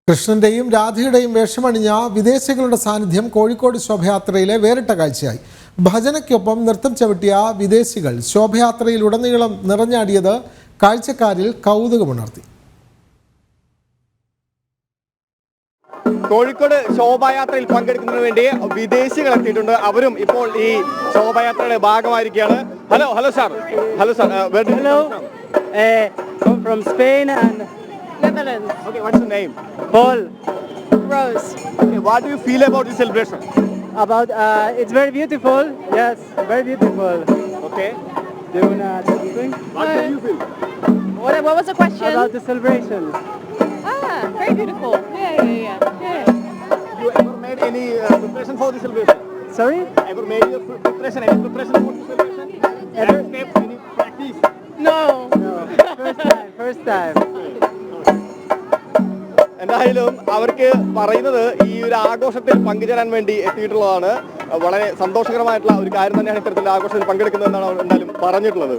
കൃഷ്ണന്റെയും രാധയുടെയും വേഷമണിഞ്ഞ വിദേശികളുടെ സാന്നിധ്യം കോഴിക്കോട് ശോഭയാത്രയിലെ വേറിട്ട കാഴ്ചയായി. ഭജനയ്ക്കൊപ്പം നൃത്തം ചവിട്ടിയ വിദേശികൾ ശോഭയാത്രയിലുടനീളം നിറഞ്ഞാടിയത് കാഴ്ചക്കാരിൽ കൗതുകമുണർത്തി. കോഴിക്കോട് ശോഭായാത്രയിൽ പങ്കെടുക്കുന്നതിന് വേണ്ടി വിദേശികൾ എത്തിയിട്ടുണ്ട്. അവരും ഇപ്പോൾ ഈ ശോഭായാത്രയുടെ ഭാഗമായിരിക്കുകയാണ്. Hello sir. From Spain and Netherlands. Okay, what's your name? Paul. Rose. Okay, what do you feel about this celebration? It's very beautiful. Yes, very beautiful. Okay. Do you wanna do something What do you feel? What was the question? about the celebration? Very beautiful. Yeah. You ever made any preparation for the celebration? Sorry? Ever made your preparation? Any preparation for the celebration? Ever? Any steps? Any practice? No. No. First time. എന്തായാലും അവർക്ക് പറയുന്നത് ഈ ഒരു ആഘോഷത്തിൽ പങ്കുചേരാൻ വേണ്ടി എത്തിയിട്ടുള്ളതാണ്. വളരെ സന്തോഷകരമായിട്ടുള്ള ഒരു കാര്യം തന്നെയാണ് ഇത്തരത്തിലുള്ള ആഘോഷത്തിൽ പങ്കെടുക്കുന്നതെന്നാണ് അവർ എന്തായാലും പറഞ്ഞിട്ടുള്ളത്.